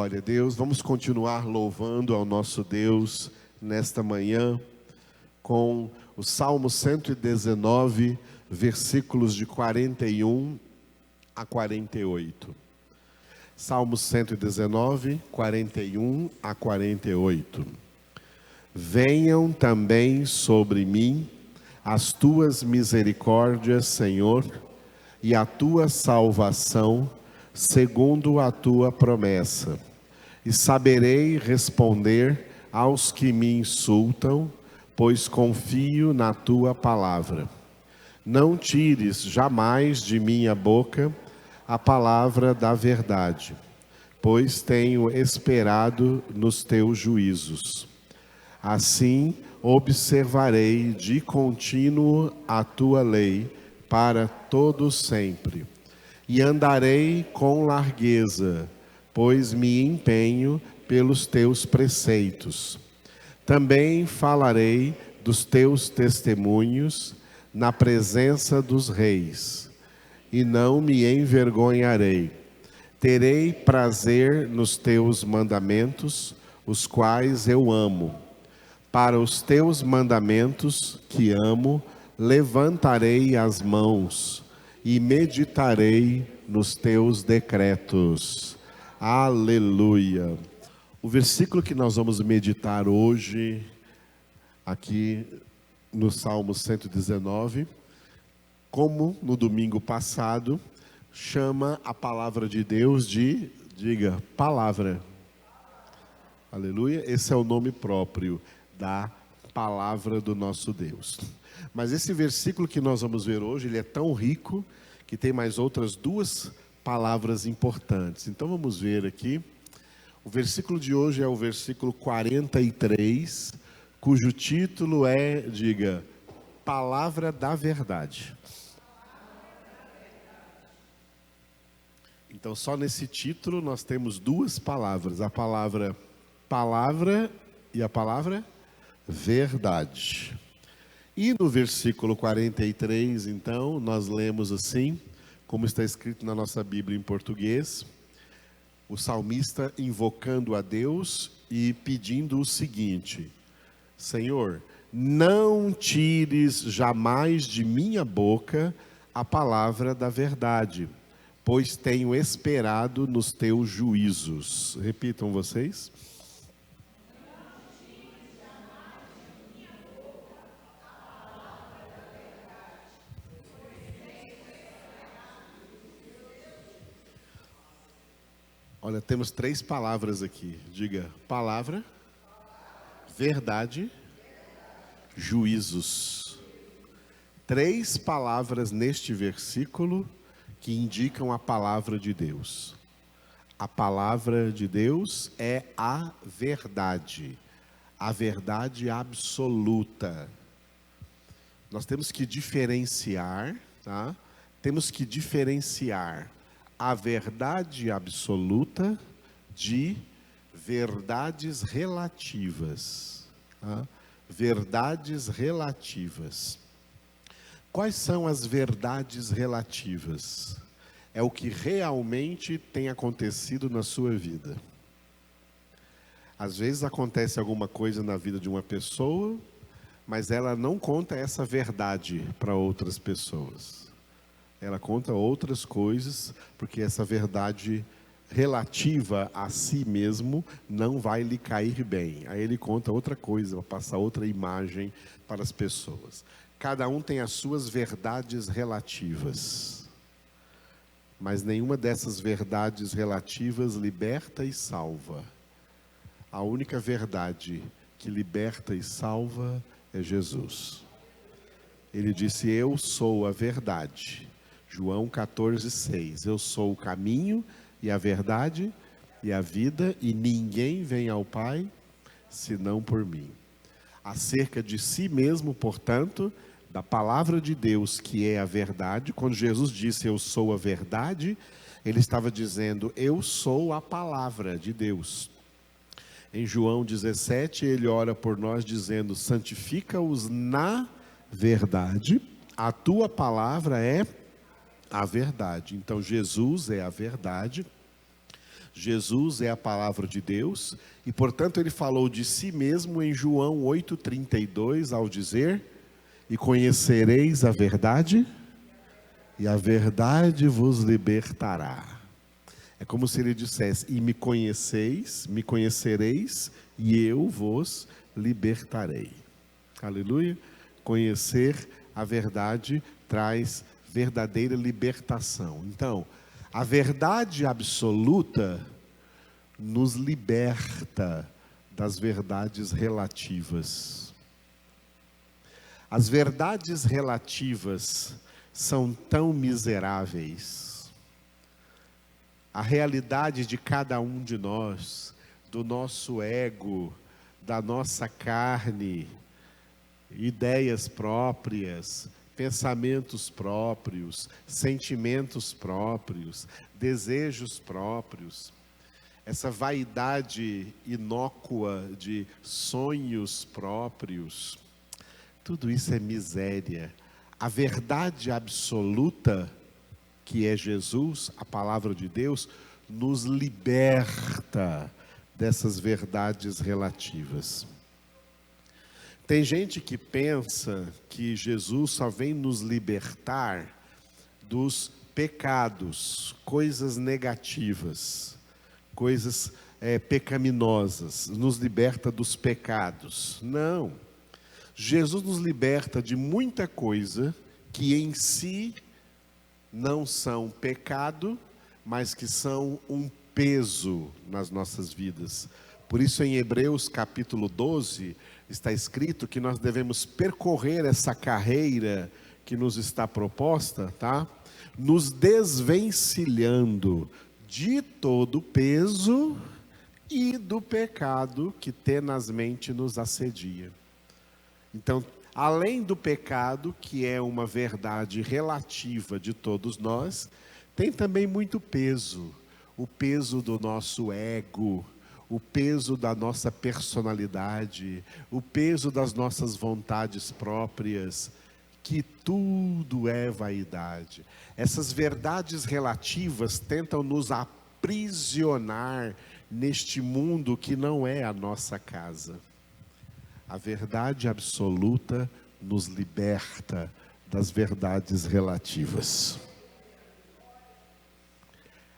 Glória a Deus. Vamos continuar louvando ao nosso Deus nesta manhã com o Salmo 119, versículos de 41 a 48. Salmo 119, 41 a 48. Venham também sobre mim as tuas misericórdias, Senhor, e a tua salvação, segundo a tua promessa. E saberei responder aos que me insultam, pois confio na tua palavra. Não tires jamais de minha boca a palavra da verdade, pois tenho esperado nos teus juízos. Assim observarei de contínuo a tua lei para todo sempre. E andarei com largueza, pois me empenho pelos teus preceitos. Também falarei dos teus testemunhos na presença dos reis, e não me envergonharei. Terei prazer nos teus mandamentos, os quais eu amo. Para os teus mandamentos que amo, levantarei as mãos e meditarei nos teus decretos. Aleluia. O versículo que nós vamos meditar hoje, aqui no Salmo 119, como no domingo passado, chama a palavra de Deus de, diga, palavra. Aleluia. Esse é o nome próprio da palavra do nosso Deus. Mas esse versículo que nós vamos ver hoje, ele é tão rico que tem mais outras duas palavras importantes. Então vamos ver aqui. O versículo de hoje é o versículo 43, cujo título é, diga, Palavra da Verdade. Então só nesse título nós temos duas palavras, a palavra palavra e a palavra verdade. E no versículo 43, então, nós lemos assim, como está escrito na nossa Bíblia em português, o salmista invocando a Deus e pedindo o seguinte: Senhor, não tires jamais de minha boca a palavra da verdade, pois tenho esperado nos teus juízos. Repitam vocês. Olha, temos três palavras aqui. Diga, palavra, verdade, juízos. Três palavras neste versículo que indicam a palavra de Deus. A palavra de Deus é a verdade absoluta. Nós temos que diferenciar, tá? Temos que diferenciar a verdade absoluta de verdades relativas. Tá? Verdades relativas. Quais são as verdades relativas? É o que realmente tem acontecido na sua vida. Às vezes acontece alguma coisa na vida de uma pessoa, mas ela não conta essa verdade para outras pessoas. Ela conta outras coisas, porque essa verdade relativa a si mesmo não vai lhe cair bem. Aí ele conta outra coisa, passa outra imagem para as pessoas. Cada um tem as suas verdades relativas. Mas nenhuma dessas verdades relativas liberta e salva. A única verdade que liberta e salva é Jesus. Ele disse, eu sou a verdade. João 14:6, eu sou o caminho e a verdade e a vida, e ninguém vem ao Pai senão por mim. Acerca de si mesmo, portanto, da palavra de Deus, que é a verdade, quando Jesus disse eu sou a verdade, ele estava dizendo eu sou a palavra de Deus. Em João 17, ele ora por nós dizendo, santifica-os na verdade, a tua palavra é a verdade. Então Jesus é a verdade, Jesus é a palavra de Deus e, portanto, ele falou de si mesmo em João 8,32 ao dizer: e conhecereis a verdade, e a verdade vos libertará. É como se ele dissesse: e me conhecereis, e eu vos libertarei. Aleluia. Conhecer a verdade traz verdadeira libertação. Então, a verdade absoluta nos liberta das verdades relativas. As verdades relativas são tão miseráveis. A realidade de cada um de nós, do nosso ego, da nossa carne, ideias próprias, pensamentos próprios, sentimentos próprios, desejos próprios, essa vaidade inócua de sonhos próprios, tudo isso é miséria. A verdade absoluta, que é Jesus, a palavra de Deus, nos liberta dessas verdades relativas. Tem gente que pensa que Jesus só vem nos libertar dos pecados, coisas negativas, coisas pecaminosas, nos liberta dos pecados. Não. Jesus nos liberta de muita coisa que em si não são pecado, mas que são um peso nas nossas vidas. Por isso, em Hebreus capítulo 12, está escrito que nós devemos percorrer essa carreira que nos está proposta, tá? Nos desvencilhando de todo o peso e do pecado que tenazmente nos assedia. Então, além do pecado, que é uma verdade relativa de todos nós, tem também muito peso. O peso do nosso ego, o peso da nossa personalidade, o peso das nossas vontades próprias, que tudo é vaidade. Essas verdades relativas tentam nos aprisionar neste mundo que não é a nossa casa. A verdade absoluta nos liberta das verdades relativas.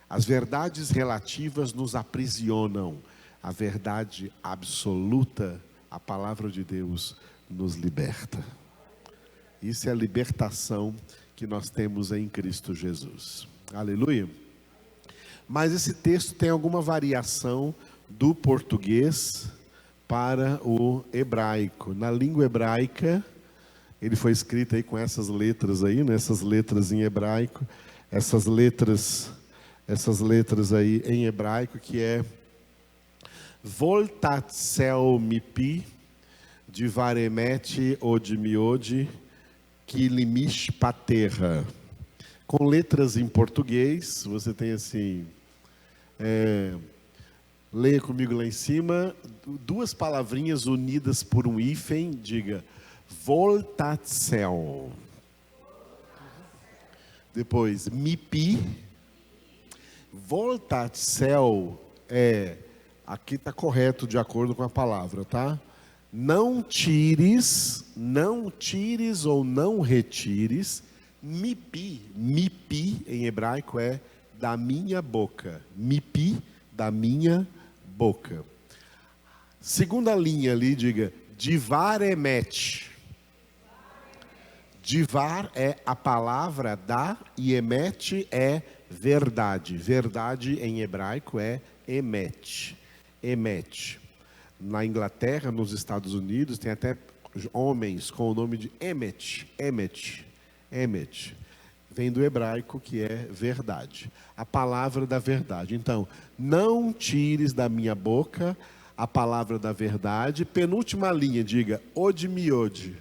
As verdades relativas nos aprisionam. A verdade absoluta, a palavra de Deus, nos liberta. Isso é a libertação que nós temos em Cristo Jesus. Aleluia. Mas esse texto tem alguma variação do português para o hebraico. Na língua hebraica, ele foi escrito aí com essas letras aí, né? Essas letras em hebraico, essas letras aí em hebraico, que é Voltatsel mipi, de varemete od miode, kilimish paterra. Com letras em português, você tem assim, leia comigo lá em cima, duas palavrinhas unidas por um hífen, diga, Voltatsel. Depois, mipi. Voltatsel aqui está correto de acordo com a palavra, tá? Não tires ou não retires, mipi em hebraico é da minha boca, mipi, da minha boca. Segunda linha ali, diga, divar emet. Divar é a palavra da e emet é verdade. Verdade em hebraico é emet. Emet. Na Inglaterra, nos Estados Unidos, tem até homens com o nome de Emmet. Emmet. Emmet. Vem do hebraico, que é verdade. A palavra da verdade. Então, não tires da minha boca a palavra da verdade. Penúltima linha, diga, od miode.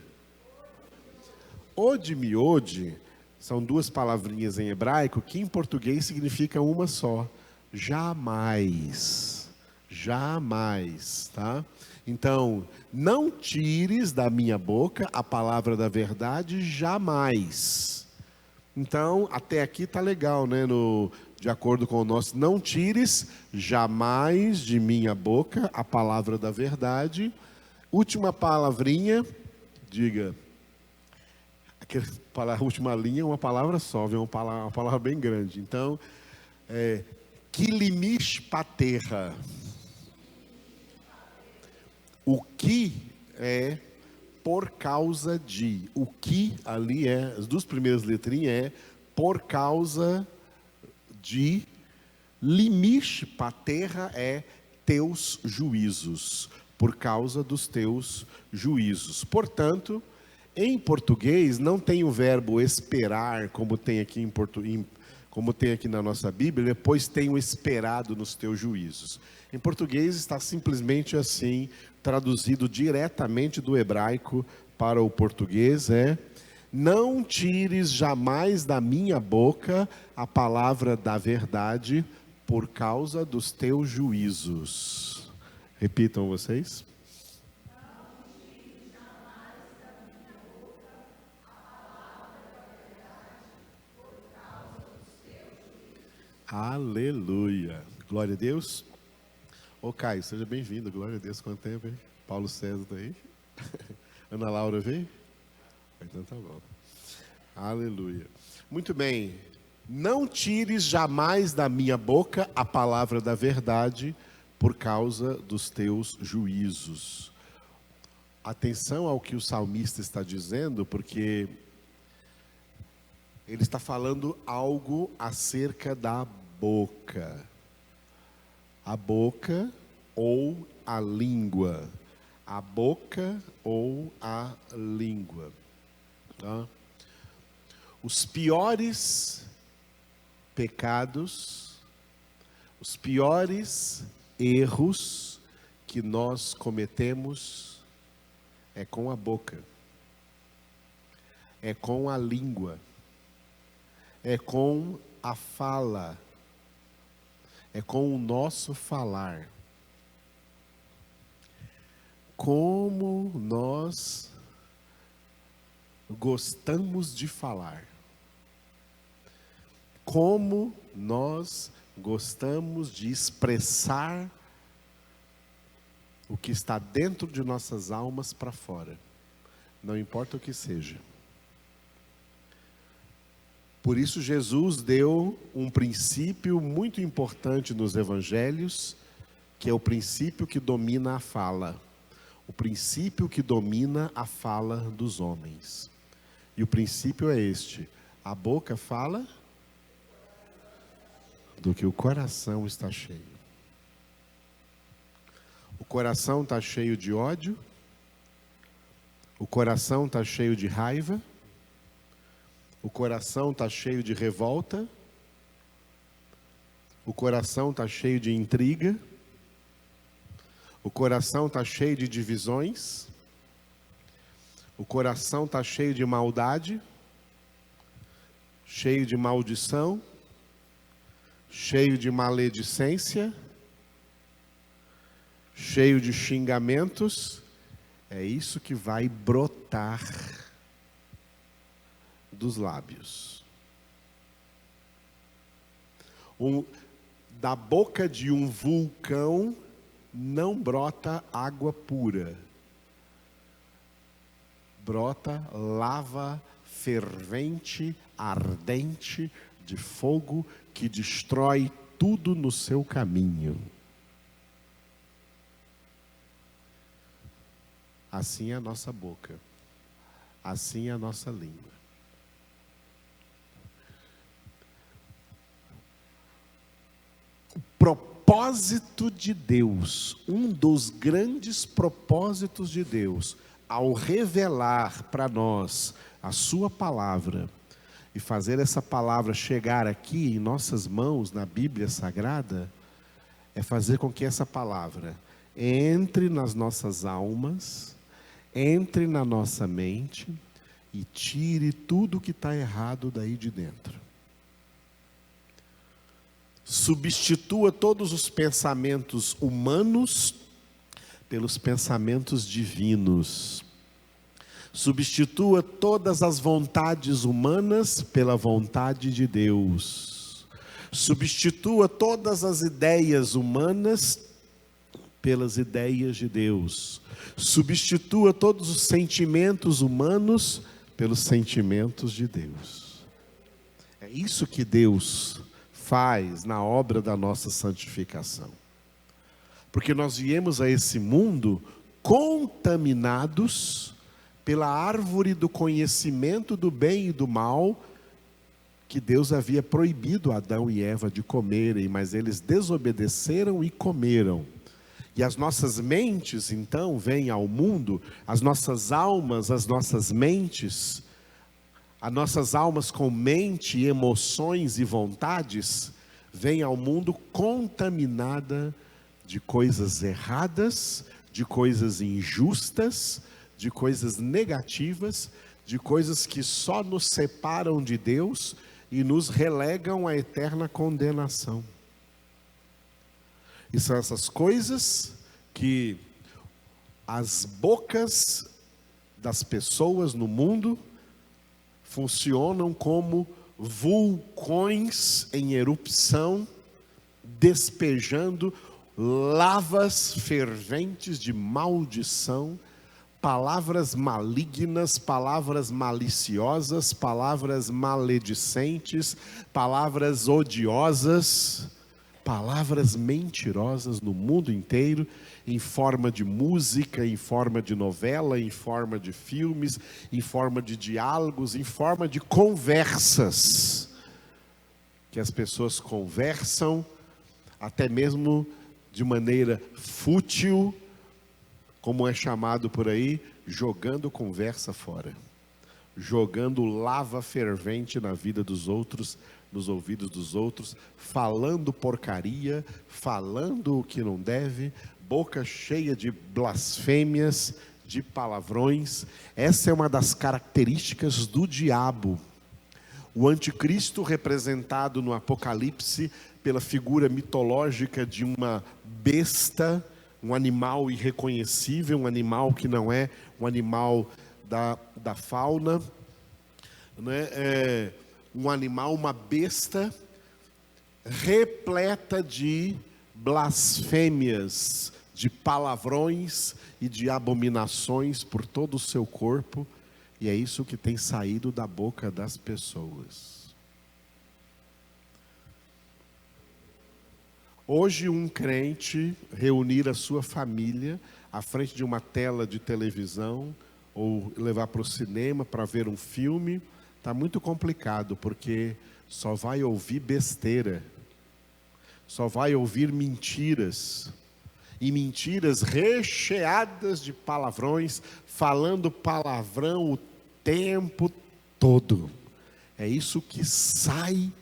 Od miode são duas palavrinhas em hebraico que em português significa uma só. Jamais. Jamais, tá? Então, não tires da minha boca a palavra da verdade jamais. Então, até aqui tá legal, né? No de acordo com o nosso, não tires jamais de minha boca a palavra da verdade. Última palavrinha, diga. A última linha é uma palavra só, é uma palavra bem grande. Então, Kilimish paterra. O que é por causa de. O que ali as duas primeiras letrinhas por causa de. Limish paterra teus juízos. Por causa dos teus juízos. Portanto, em português não tem o verbo esperar, como tem aqui como tem aqui na nossa Bíblia, pois tenho esperado nos teus juízos. Em português está simplesmente assim, traduzido diretamente do hebraico para o português, não tires jamais da minha boca a palavra da verdade por causa dos teus juízos. Repitam vocês. Aleluia. Glória a Deus. Ô Caio, seja bem-vindo. Glória a Deus. Quanto tempo, hein? Paulo César está aí. Ana Laura veio? Então tá bom. Aleluia. Muito bem. Não tires jamais da minha boca a palavra da verdade por causa dos teus juízos. Atenção ao que o salmista está dizendo, porque ele está falando algo acerca da boca. A boca ou a língua. A boca ou a língua. Tá? Os piores pecados, os piores erros que nós cometemos é com a boca. É com a língua. É com a fala, é com o nosso falar. Como nós gostamos de falar. Como nós gostamos de expressar o que está dentro de nossas almas para fora. Não importa o que seja. Por isso Jesus deu um princípio muito importante nos evangelhos, que é o princípio que domina a fala. O princípio que domina a fala dos homens. E o princípio é este: a boca fala do que o coração está cheio. O coração está cheio de ódio. O coração está cheio de raiva. O coração está cheio de revolta. O coração está cheio de intriga. O coração está cheio de divisões. O coração está cheio de maldade. Cheio de maldição. Cheio de maledicência. Cheio de xingamentos. É isso que vai brotar dos lábios. Da boca de um vulcão não brota água pura. Brota lava fervente, ardente, de fogo que destrói tudo no seu caminho. Assim é a nossa boca. Assim é a nossa língua. O propósito de Deus, um dos grandes propósitos de Deus, ao revelar para nós a sua palavra e fazer essa palavra chegar aqui em nossas mãos, na Bíblia Sagrada, é fazer com que essa palavra entre nas nossas almas, entre na nossa mente e tire tudo que está errado daí de dentro. Substitua todos os pensamentos humanos pelos pensamentos divinos. Substitua todas as vontades humanas pela vontade de Deus. Substitua todas as ideias humanas pelas ideias de Deus. Substitua todos os sentimentos humanos pelos sentimentos de Deus. É isso que Deus faz na obra da nossa santificação. Porque nós viemos a esse mundo contaminados pela árvore do conhecimento do bem e do mal, que Deus havia proibido Adão e Eva de comerem, mas eles desobedeceram e comeram. E as nossas mentes, então, vêm ao mundo, as nossas almas, as nossas mentes com mente, emoções e vontades, vêm ao mundo contaminada de coisas erradas, de coisas injustas, de coisas negativas, de coisas que só nos separam de Deus e nos relegam à eterna condenação. E são essas coisas que as bocas das pessoas no mundo funcionam como vulcões em erupção, despejando lavas ferventes de maldição, palavras malignas, palavras maliciosas, palavras maledicentes, palavras odiosas, palavras mentirosas no mundo inteiro, em forma de música, em forma de novela, em forma de filmes, em forma de diálogos, em forma de conversas, que as pessoas conversam, até mesmo de maneira fútil, como é chamado por aí, jogando conversa fora, jogando lava fervente na vida dos outros, nos ouvidos dos outros, falando porcaria, falando o que não deve, boca cheia de blasfêmias, de palavrões. Essa é uma das características do diabo. O anticristo, representado no Apocalipse pela figura mitológica de uma besta, um animal irreconhecível, um animal que não é um animal da fauna, né? Um animal, uma besta, repleta de blasfêmias, de palavrões e de abominações por todo o seu corpo, e é isso que tem saído da boca das pessoas. Hoje, um crente reunir a sua família à frente de uma tela de televisão ou levar para o cinema para ver um filme, está muito complicado, porque só vai ouvir besteira, só vai ouvir mentiras, e mentiras recheadas de palavrões, falando palavrão o tempo todo. É isso que sai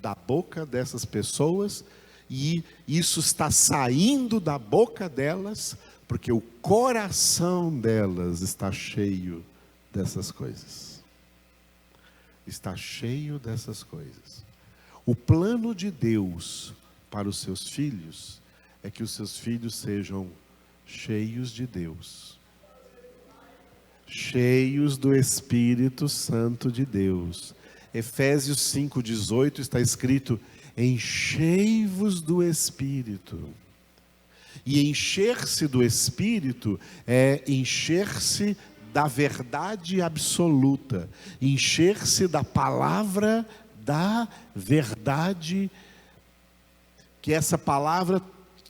da boca dessas pessoas, e isso está saindo da boca delas, porque o coração delas está cheio dessas coisas. Está cheio dessas coisas. O plano de Deus para os seus filhos é que os seus filhos sejam cheios de Deus, cheios do Espírito Santo de Deus. Efésios 5,18 está escrito: enchei-vos do Espírito. E encher-se do Espírito é encher-se da verdade absoluta, encher-se da palavra da verdade, que essa palavra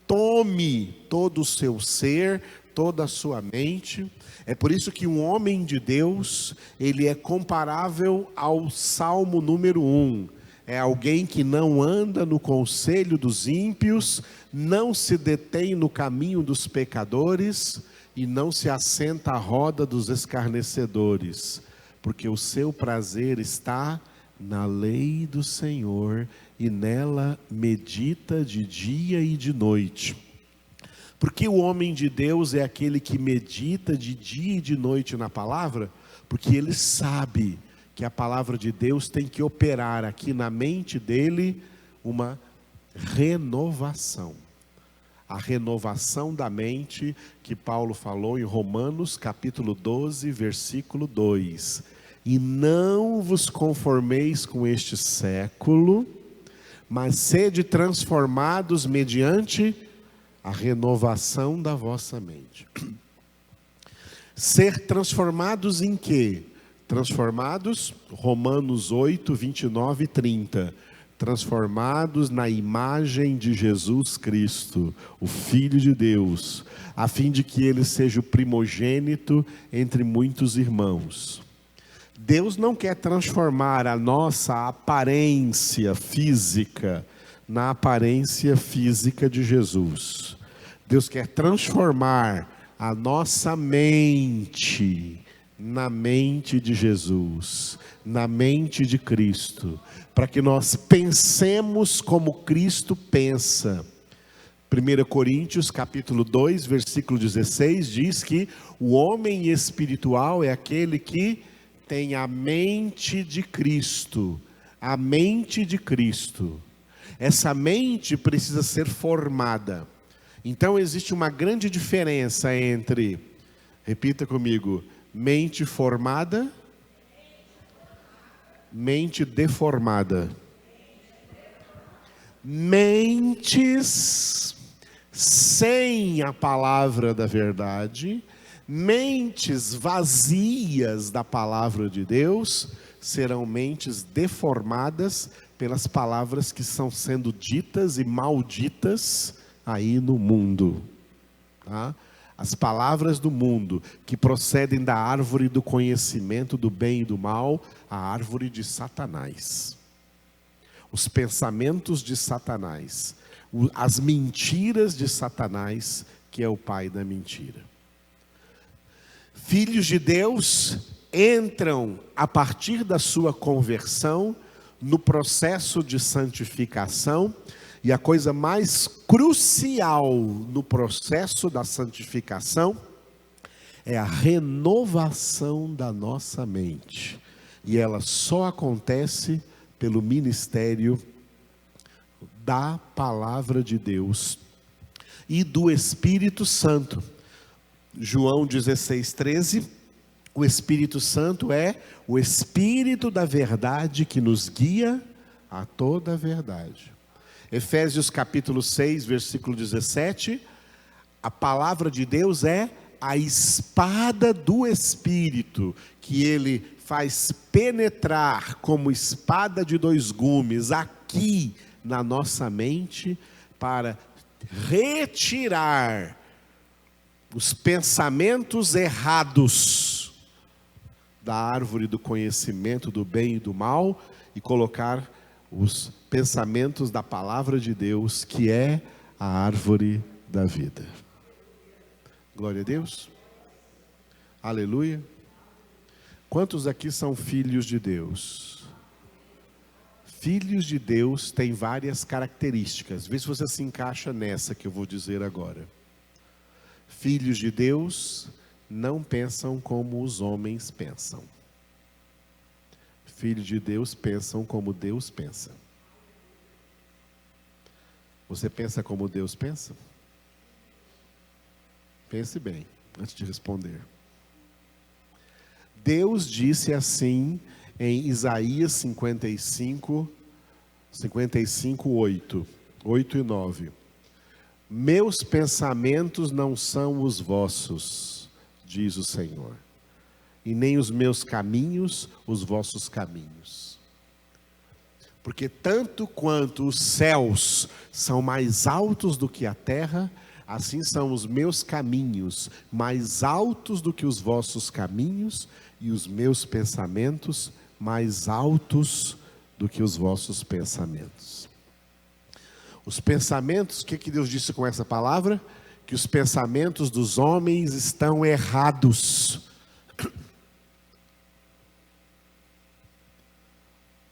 tome todo o seu ser, toda a sua mente. É por isso que um homem de Deus, ele é comparável ao Salmo número 1. É alguém que não anda no conselho dos ímpios, não se detém no caminho dos pecadores e não se assenta à roda dos escarnecedores, porque o seu prazer está na lei do Senhor e nela medita de dia e de noite. Porque o homem de Deus é aquele que medita de dia e de noite na palavra, porque ele sabe que a palavra de Deus tem que operar aqui na mente dele uma renovação. A renovação da mente que Paulo falou em Romanos capítulo 12, versículo 2. E não vos conformeis com este século, mas sede transformados mediante a renovação da vossa mente. Ser transformados em quê? Transformados, Romanos 8, 29 e 30. Transformados na imagem de Jesus Cristo, o Filho de Deus, a fim de que Ele seja o primogênito entre muitos irmãos. Deus não quer transformar a nossa aparência física na aparência física de Jesus. Deus quer transformar a nossa mente na mente de Jesus, na mente de Cristo, para que nós pensemos como Cristo pensa. 1 Coríntios capítulo 2, versículo 16, diz que o homem espiritual é aquele que tem a mente de Cristo, a mente de Cristo. Essa mente precisa ser formada. Então existe uma grande diferença entre, repita comigo, mente formada, mente deformada. Mentes sem a palavra da verdade, mentes vazias da palavra de Deus, serão mentes deformadas pelas palavras que estão sendo ditas e malditas aí no mundo, tá? As palavras do mundo que procedem da árvore do conhecimento do bem e do mal, a árvore de Satanás. Os pensamentos de Satanás, as mentiras de Satanás, que é o pai da mentira. Filhos de Deus entram a partir da sua conversão no processo de santificação. E a coisa mais crucial no processo da santificação é a renovação da nossa mente. E ela só acontece pelo ministério da palavra de Deus e do Espírito Santo. João 16, 13, o Espírito Santo é o Espírito da verdade que nos guia a toda a verdade. Efésios capítulo 6, versículo 17, a palavra de Deus é a espada do Espírito, que Ele faz penetrar como espada de dois gumes, aqui na nossa mente, para retirar os pensamentos errados da árvore do conhecimento do bem e do mal, e colocar os pensamentos da palavra de Deus, que é a árvore da vida. Glória a Deus. Aleluia. Quantos aqui são filhos de Deus? Filhos de Deus têm várias características. Vê se você se encaixa nessa que eu vou dizer agora. Filhos de Deus não pensam como os homens pensam. Filhos de Deus pensam como Deus pensa. Você pensa como Deus pensa? Pense bem, antes de responder. Deus disse assim em Isaías 55, 8 e 9. Meus pensamentos não são os vossos, diz o Senhor, e nem os meus caminhos, os vossos caminhos. Porque tanto quanto os céus são mais altos do que a terra, assim são os meus caminhos mais altos do que os vossos caminhos, e os meus pensamentos mais altos do que os vossos pensamentos. Os pensamentos, o que Deus disse com essa palavra? Que os pensamentos dos homens estão errados.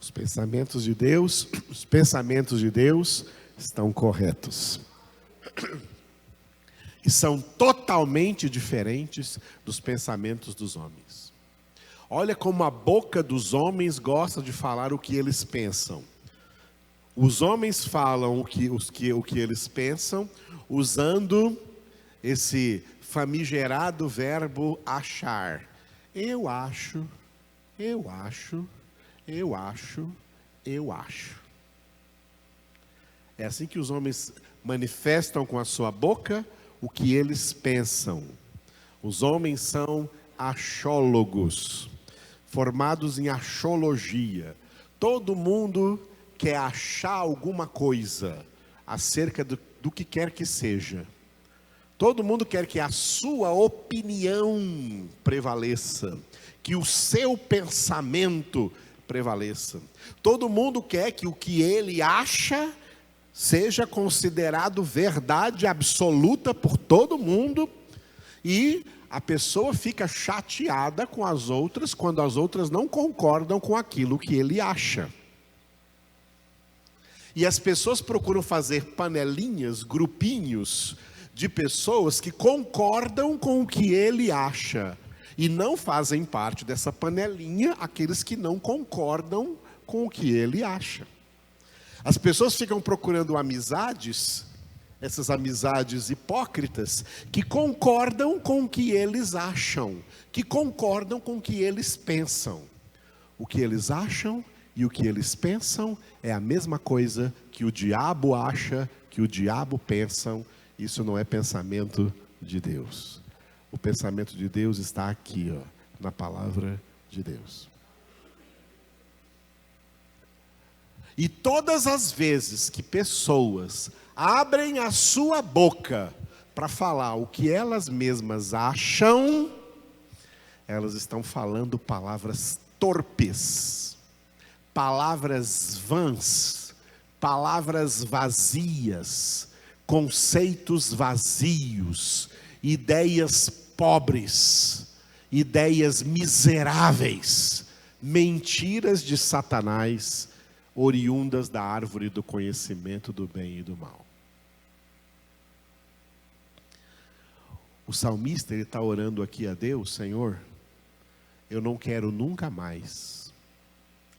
Os pensamentos de Deus estão corretos. E são totalmente diferentes dos pensamentos dos homens. Olha como a boca dos homens gosta de falar o que eles pensam. Os homens falam o que eles pensam, usando esse famigerado verbo achar. Eu acho. É assim que os homens manifestam com a sua boca o que eles pensam. Os homens são achólogos, formados em achologia. Todo mundo quer achar alguma coisa acerca do que quer que seja. Todo mundo quer que a sua opinião prevaleça, que o seu pensamento prevaleça. Todo mundo quer que o que ele acha seja considerado verdade absoluta por todo mundo, e a pessoa fica chateada com as outras quando as outras não concordam com aquilo que ele acha. E as pessoas procuram fazer panelinhas, grupinhos de pessoas que concordam com o que ele acha, e não fazem parte dessa panelinha aqueles que não concordam com o que ele acha. As pessoas ficam procurando amizades, essas amizades hipócritas, que concordam com o que eles acham, que concordam com o que eles pensam. O que eles acham e o que eles pensam é a mesma coisa que o diabo acha, que o diabo pensa. Isso não é pensamento de Deus. O pensamento de Deus está aqui, ó, na palavra de Deus. E todas as vezes que pessoas abrem a sua boca para falar o que elas mesmas acham, elas estão falando palavras torpes, palavras vãs, palavras vazias, conceitos vazios, ideias pobres, ideias miseráveis, mentiras de Satanás, oriundas da árvore do conhecimento do bem e do mal. O salmista, ele está orando aqui a Deus: Senhor, eu não quero nunca mais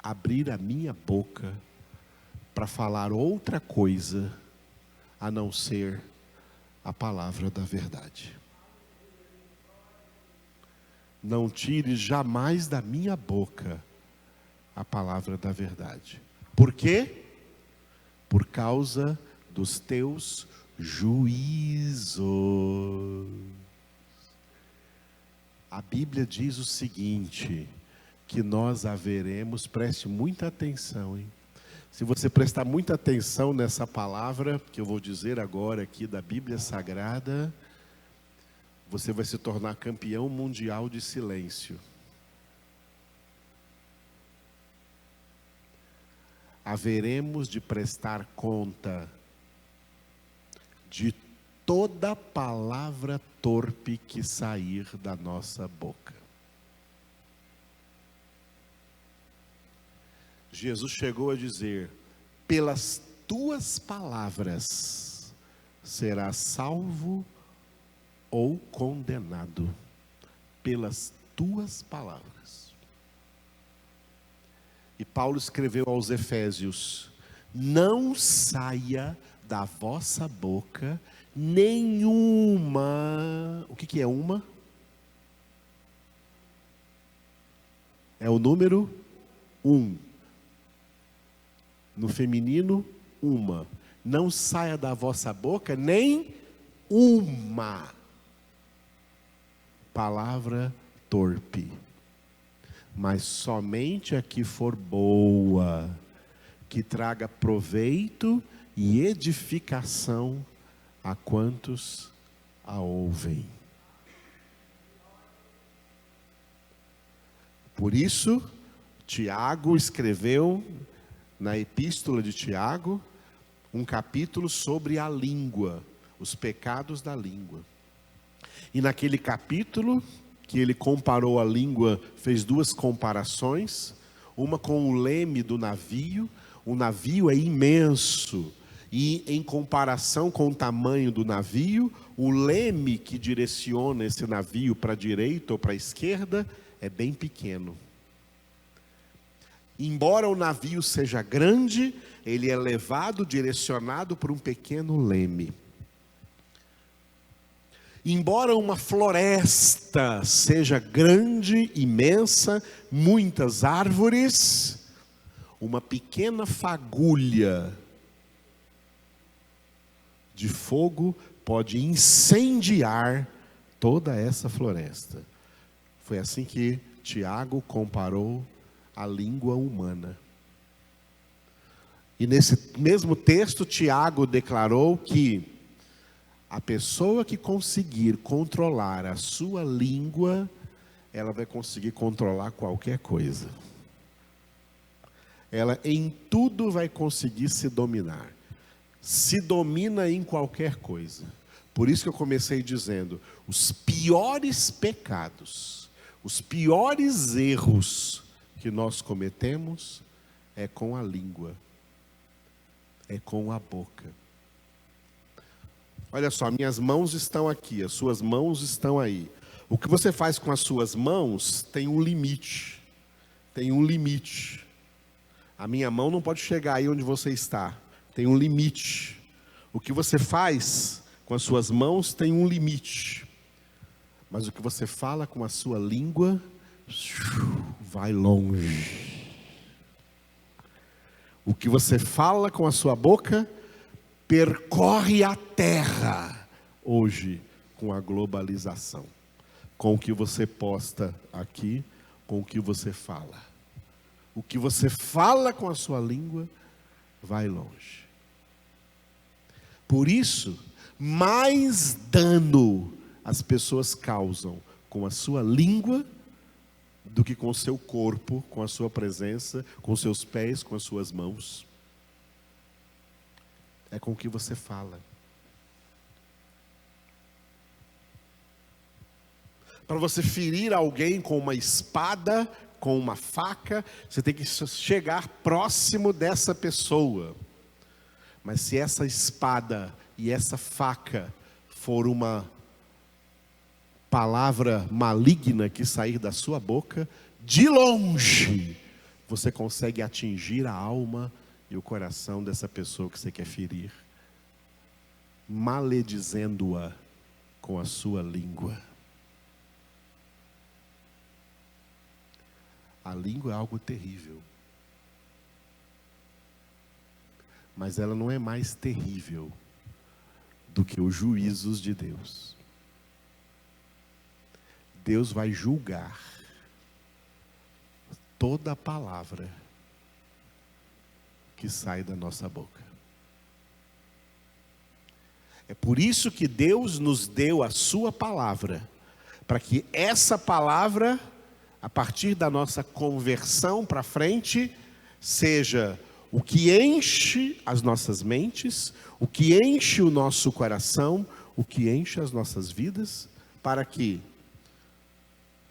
abrir a minha boca para falar outra coisa a não ser a palavra da verdade. Não tire jamais da minha boca a palavra da verdade. Por quê? Por causa dos teus juízos. A Bíblia diz o seguinte, que nós haveremos, preste muita atenção, hein? Se você prestar muita atenção nessa palavra que eu vou dizer agora aqui da Bíblia Sagrada, você vai se tornar campeão mundial de silêncio. Haveremos de prestar conta de toda palavra torpe que sair da nossa boca. Jesus chegou a dizer: pelas tuas palavras serás salvo ou condenado. Pelas tuas palavras. E Paulo escreveu aos Efésios: não saia da vossa boca nenhuma. O que é uma? É o número 1. No feminino, uma. Não saia da vossa boca nem uma palavra torpe, mas somente a que for boa, que traga proveito e edificação a quantos a ouvem. Por isso, Tiago escreveu na epístola de Tiago um capítulo sobre a língua, os pecados da língua. E naquele capítulo, que ele comparou a língua, fez duas comparações, uma com o leme do navio. O navio é imenso, e em comparação com o tamanho do navio, o leme que direciona esse navio para a direita ou para a esquerda é bem pequeno. Embora o navio seja grande, ele é levado, direcionado por um pequeno leme. Embora uma floresta seja grande, imensa, muitas árvores, uma pequena fagulha de fogo pode incendiar toda essa floresta. Foi assim que Tiago comparou a língua humana. E nesse mesmo texto, Tiago declarou que a pessoa que conseguir controlar a sua língua, ela vai conseguir controlar qualquer coisa. Ela em tudo vai conseguir se dominar. Se domina em qualquer coisa. Por isso que eu comecei dizendo, os piores pecados, os piores erros que nós cometemos é com a língua, é com a boca. Olha só, minhas mãos estão aqui, as suas mãos estão aí. O que você faz com as suas mãos tem um limite. Tem um limite. A minha mão não pode chegar aí onde você está. Tem um limite. O que você faz com as suas mãos tem um limite. Mas o que você fala com a sua língua vai longe. O que você fala com a sua boca percorre a terra hoje com a globalização. Com o que você posta aqui, com o que você fala. O que você fala com a sua língua vai longe. Por isso, mais dano as pessoas causam com a sua língua do que com o seu corpo, com a sua presença, com os seus pés, com as suas mãos. É com o que você fala. Para você ferir alguém com uma espada, com uma faca, você tem que chegar próximo dessa pessoa. Mas se essa espada e essa faca for uma palavra maligna que sair da sua boca, de longe você consegue atingir a alma e o coração dessa pessoa que você quer ferir, maledizendo-a com a sua língua. A língua é algo terrível. Mas ela não é mais terrível do que os juízos de Deus. Deus vai julgar toda palavra que sai da nossa boca. É por isso que Deus nos deu a sua palavra, para que essa palavra, a partir da nossa conversão para frente, seja o que enche as nossas mentes, o que enche o nosso coração, o que enche as nossas vidas, para que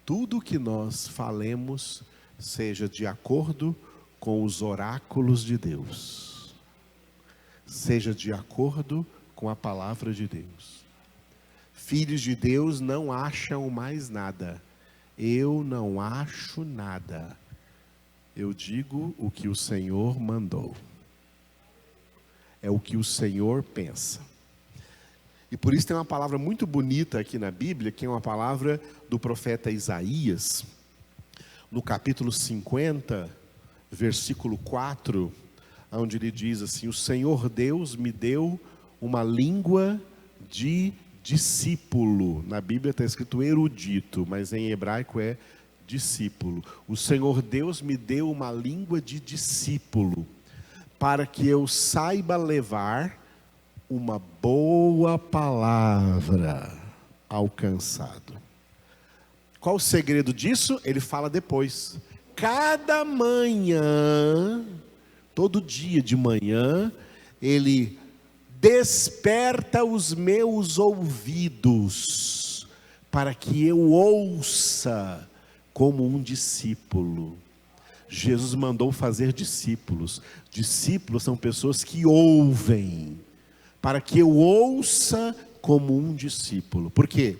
tudo o que nós falemos seja de acordo com os oráculos de Deus, seja de acordo com a palavra de Deus. Filhos de Deus não acham mais nada. Eu não acho nada. Eu digo o que o Senhor mandou. É o que o Senhor pensa. E por isso tem uma palavra muito bonita aqui na Bíblia, que é uma palavra do profeta Isaías, no capítulo 50, versículo 4, onde ele diz assim: o Senhor Deus me deu uma língua de discípulo. Na Bíblia está escrito erudito, mas em hebraico é discípulo. O Senhor Deus me deu uma língua de discípulo, para que eu saiba levar uma boa palavra ao cansado. Qual o segredo disso? Ele fala depois. Cada manhã, todo dia de manhã, ele desperta os meus ouvidos, para que eu ouça como um discípulo. Jesus mandou fazer discípulos. Discípulos são pessoas que ouvem, para que eu ouça como um discípulo. Por quê?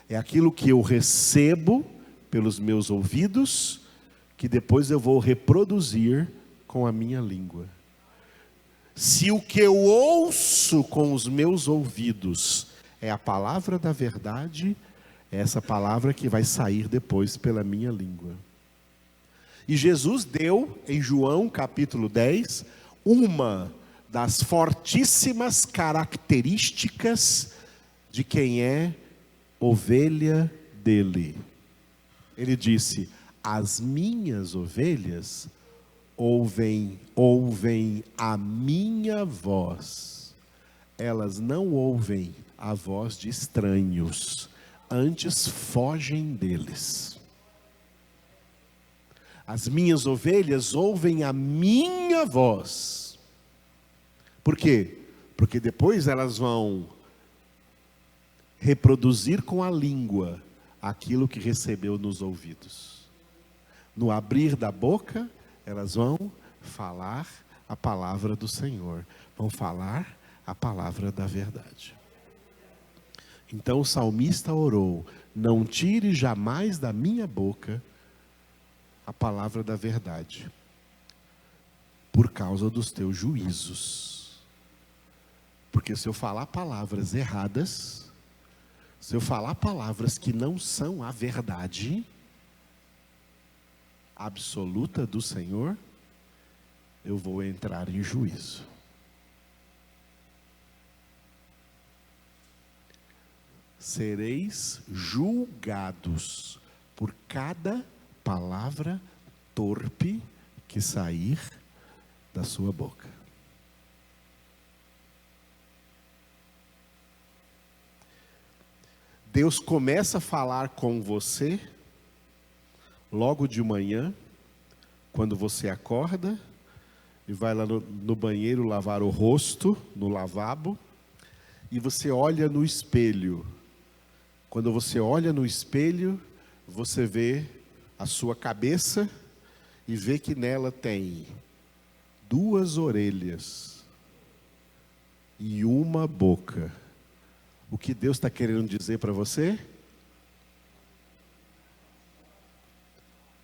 É aquilo que eu recebo pelos meus ouvidos, que depois eu vou reproduzir com a minha língua. Se o que eu ouço com os meus ouvidos é a palavra da verdade, é essa palavra que vai sair depois pela minha língua. E Jesus deu, em João capítulo 10, uma das fortíssimas características de quem é ovelha dele. Ele disse: as minhas ovelhas ouvem a minha voz. Elas não ouvem a voz de estranhos, antes fogem deles. As minhas ovelhas ouvem a minha voz. Por quê? Porque depois elas vão reproduzir com a língua aquilo que recebeu nos ouvidos. No abrir da boca, elas vão falar a palavra do Senhor, vão falar a palavra da verdade. Então o salmista orou: não tire jamais da minha boca a palavra da verdade, por causa dos teus juízos. Porque se eu falar palavras erradas, se eu falar palavras que não são a verdade absoluta do Senhor, eu vou entrar em juízo. Sereis julgados por cada palavra torpe que sair da sua boca. Deus começa a falar com você logo de manhã, quando você acorda e vai lá no banheiro lavar o rosto, no lavabo, e você olha no espelho. Quando você olha no espelho, você vê a sua cabeça e vê que nela tem 2 orelhas e uma boca. O que Deus está querendo dizer para você?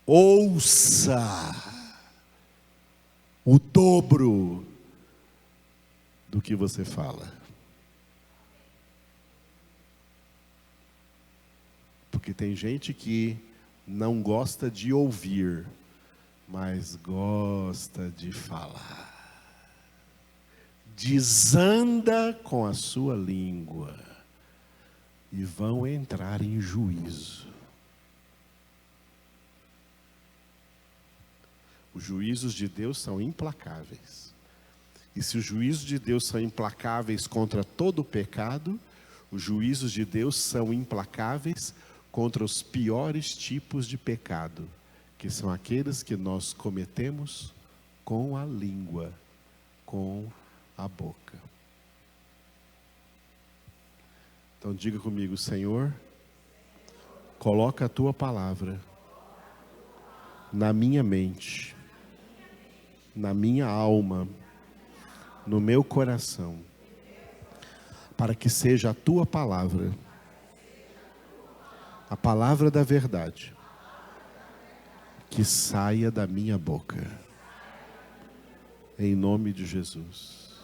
Ouça o dobro do que você fala. Porque tem gente que não gosta de ouvir, mas gosta de falar. Desanda com a sua língua e vão entrar em juízo. Os juízos de Deus são implacáveis. E se os juízos de Deus são implacáveis contra todo o pecado, os juízos de Deus são implacáveis contra os piores tipos de pecado, que são aqueles que nós cometemos com a língua, com a boca. Então diga comigo: Senhor, coloca a tua palavra na minha mente, na minha alma, no meu coração, para que seja a tua palavra, a palavra da verdade, que saia da minha boca, em nome de Jesus.